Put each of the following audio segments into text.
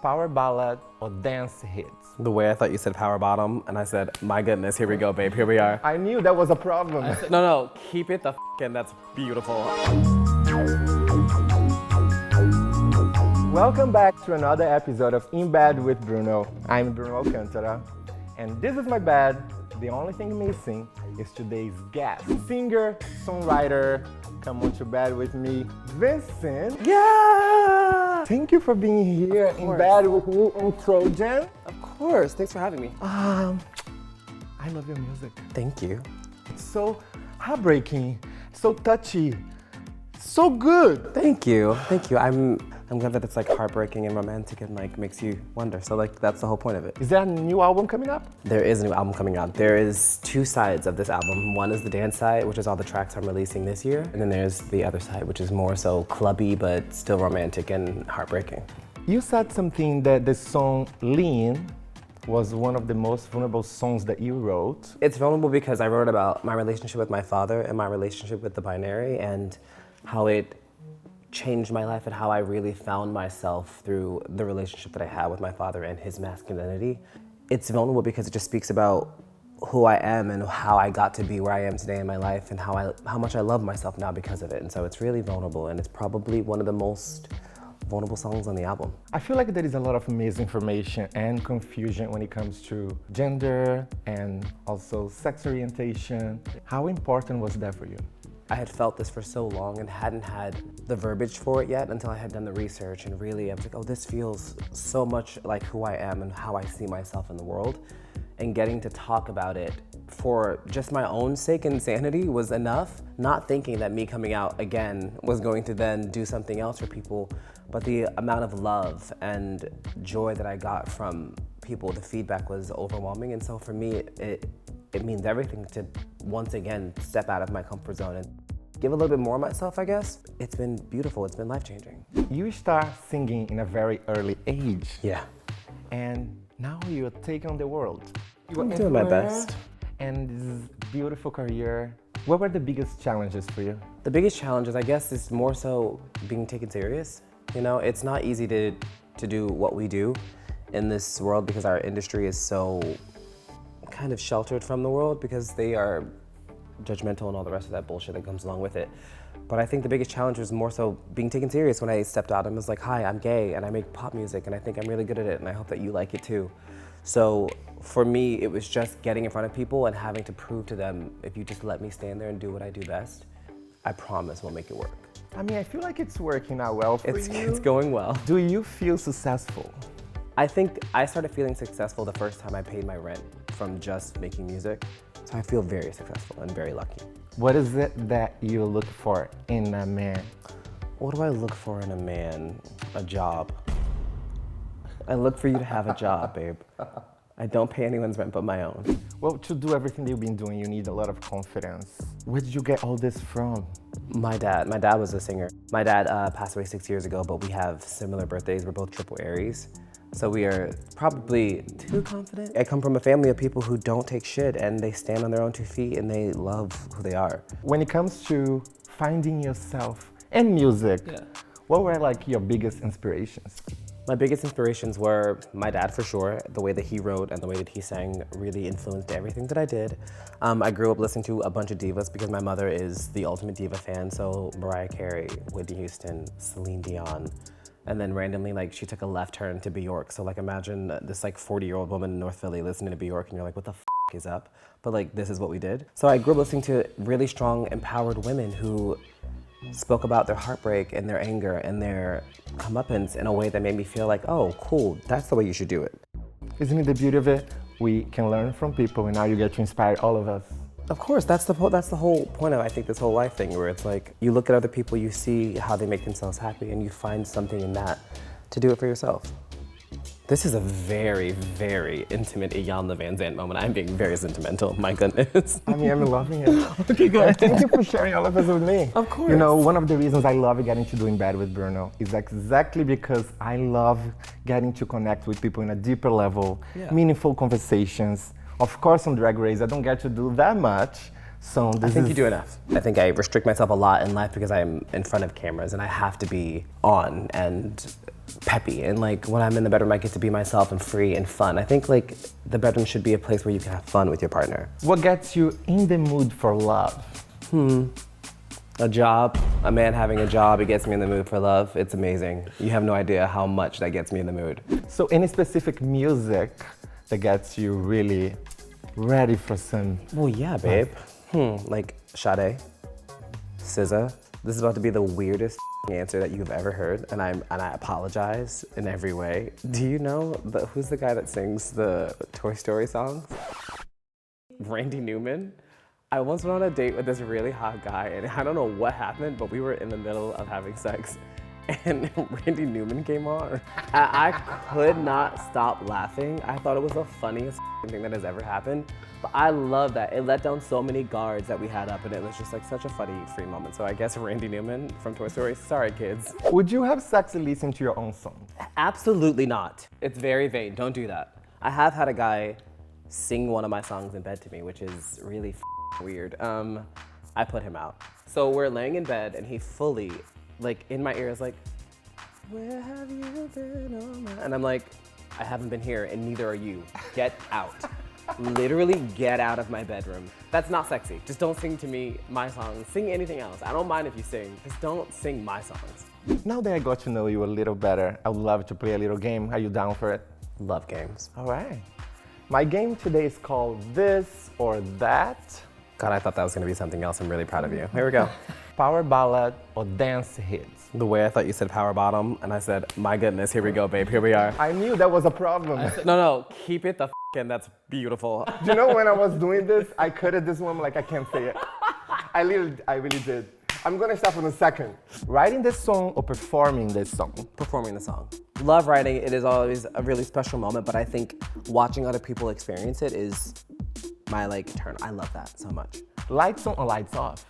power ballad or dance hits? The way I thought you said power bottom, and I said, my goodness, here we go, babe, here we are. I knew that was a problem. No, keep it the f in, that's beautiful. Welcome back to another episode of In Bed With Bruno. I'm Bruno Alcantara, and this is my bed. The only thing missing is today's guest, singer, songwriter. Come on to bed with me, Vincent. Yeah! Thank you for being here in bed with me in Trojan. Of course, thanks for having me. I love your music. Thank you. It's so heartbreaking, so touchy, so good. Thank you. I'm glad that it's like heartbreaking and romantic and like makes you wonder. So like that's the whole point of it. Is there a new album coming up? There is a new album coming out. There is two sides of this album. One is the dance side, which is all the tracks I'm releasing this year. And then there's the other side, which is more so clubby, but still romantic and heartbreaking. You said something that the song Lean was one of the most vulnerable songs that you wrote. It's vulnerable because I wrote about my relationship with my father and my relationship with the binary and how it changed my life and how I really found myself through the relationship that I had with my father and his masculinity. It's vulnerable because it just speaks about who I am and how I got to be where I am today in my life and how much I love myself now because of it. And so it's really vulnerable, and it's probably one of the most vulnerable songs on the album. I feel like there is a lot of misinformation and confusion when it comes to gender and also sex orientation. How important was that for you? I had felt this for so long and hadn't had the verbiage for it yet until I had done the research, and really I was like, oh, this feels so much like who I am and how I see myself in the world. And getting to talk about it for just my own sake and sanity was enough, not thinking that me coming out again was going to then do something else for people, but the amount of love and joy that I got from people, the feedback was overwhelming. And so for me, it means everything to once again step out of my comfort zone and give a little bit more of myself, I guess. It's been beautiful, it's been life-changing. You start singing in a very early age. Yeah. And now you're taking on the world. I'm doing my best. And this beautiful career. What were the biggest challenges for you? The biggest challenges, I guess, is more so being taken serious. You know, it's not easy to do what we do in this world because our industry is so kind of sheltered from the world because they are judgmental and all the rest of that bullshit that comes along with it. But I think the biggest challenge was more so being taken serious when I stepped out and was like, hi, I'm gay and I make pop music and I think I'm really good at it and I hope that you like it too. So for me, it was just getting in front of people and having to prove to them, if you just let me stand there and do what I do best, I promise we'll make it work. I mean, I feel like it's working out well for you. It's going well. Do you feel successful? I think I started feeling successful the first time I paid my rent from just making music. So I feel very successful and very lucky. What is it that you look for in a man? What do I look for in a man? A job. I look for you to have a job, babe. I don't pay anyone's rent but my own. Well, to do everything you've been doing, you need a lot of confidence. Where did you get all this from? My dad was a singer. My dad passed away 6 years ago, but we have similar birthdays. We're both triple Aries. So we are probably too confident. I come from a family of people who don't take shit and they stand on their own 2 feet and they love who they are. When it comes to finding yourself and music, what were like your biggest inspirations? My biggest inspirations were my dad for sure. The way that he wrote and the way that he sang really influenced everything that I did. I grew up listening to a bunch of divas because my mother is the ultimate diva fan. So Mariah Carey, Whitney Houston, Celine Dion. And then randomly, like, she took a left turn to Bjork. So like, imagine this like 40-year-old woman in North Philly listening to Bjork and you're like, what the f is up? But like, this is what we did. So I grew up listening to really strong, empowered women who spoke about their heartbreak and their anger and their comeuppance in a way that made me feel like, oh, cool, that's the way you should do it. Isn't it the beauty of it? We can learn from people and now you get to inspire all of us. Of course, that's the whole point of, I think, this whole life thing, where it's like, you look at other people, you see how they make themselves happy, and you find something in that to do it for yourself. This is a very, very intimate Iyanla Vanzant moment. I'm being very sentimental, my goodness. I mean, I'm loving it. Okay, good. Thank you for sharing all of this with me. Of course. You know, one of the reasons I love getting to do In Bed With Bruno is exactly because I love getting to connect with people in a deeper level, meaningful conversations. Of course, on Drag Race, I don't get to do that much. So I think you do enough. I think I restrict myself a lot in life because I'm in front of cameras and I have to be on, and peppy, and like when I'm in the bedroom, I get to be myself and free and fun. I think like the bedroom should be a place where you can have fun with your partner. What gets you in the mood for love? A job, a man having a job, it gets me in the mood for love. It's amazing. You have no idea how much that gets me in the mood. So any specific music that gets you really ready for some? Well, yeah, babe. Like Sade, SZA. This is about to be the weirdest answer that you've ever heard, and I apologize in every way. Do you know who's the guy that sings the Toy Story songs? Randy Newman. I once went on a date with this really hot guy, and I don't know what happened, but we were in the middle of having sex, and Randy Newman came on. I could not stop laughing. I thought it was the funniest thing that has ever happened. But I love that. It let down so many guards that we had up, and it was just like such a funny, free moment. So I guess Randy Newman from Toy Story. Sorry, kids. Would you have sex listening to your own song? Absolutely not. It's very vain. Don't do that. I have had a guy sing one of my songs in bed to me, which is really weird. I put him out. So we're laying in bed, and he fully, like, in my ear is like, "Where have you been all my..." And I'm like, "I haven't been here, and neither are you. Get out." Literally get out of my bedroom. That's not sexy. Just don't sing to me my songs. Sing anything else. I don't mind if you sing. Just don't sing my songs. Now that I got to know you a little better, I would love to play a little game. Are you down for it? Love games. All right. My game today is called This or That. God, I thought that was gonna be something else. I'm really proud of you. Here we go. Power ballad or dance hits. The way I thought you said power bottom, and I said, my goodness, here we go, babe, here we are. I knew that was a problem. No, keep it the in, that's beautiful. Do you know when I was doing this, I cut this one like I can't say it. I really did. I'm gonna start from the second. Writing this song or performing this song? Performing the song. Love writing, it is always a really special moment, but I think watching other people experience it is my like turn. I love that so much. Lights on or lights off?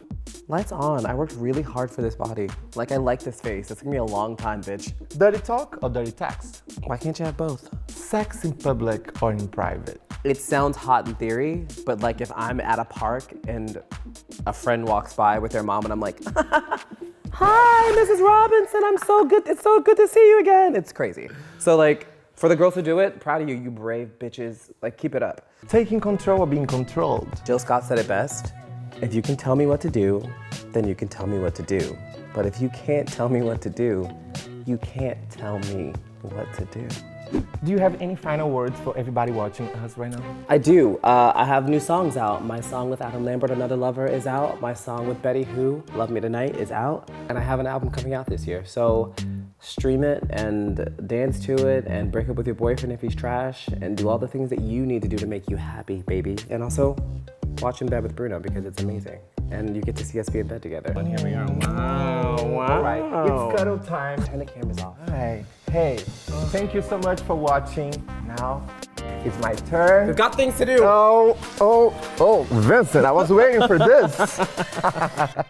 Lights on. I worked really hard for this body. Like, I like this face. It's gonna be a long time, bitch. Dirty talk or dirty text? Why can't you have both? Sex in public or in private? It sounds hot in theory, but like if I'm at a park and a friend walks by with their mom and I'm like, "Hi, Mrs. Robinson, it's so good to see you again." It's crazy. So like, for the girls who do it, proud of you, you brave bitches. Like, keep it up. Taking control or being controlled? Jill Scott said it best. If you can tell me what to do, then you can tell me what to do. But if you can't tell me what to do, you can't tell me what to do. Do you have any final words for everybody watching us right now? I do. I have new songs out. My song with Adam Lambert, Another Lover, is out. My song with Betty Who, Love Me Tonight, is out. And I have an album coming out this year. So stream it and dance to it and break up with your boyfriend if he's trash and do all the things that you need to do to make you happy, baby. And also watch In Bed With Bruno because it's amazing. And you get to see us be in bed together. And here we are. Wow. All right, it's cuddle time. Turn the cameras off. All right. Hey, thank you so much for watching. Now it's my turn. We've got things to do. Oh, Vincent, I was waiting for this.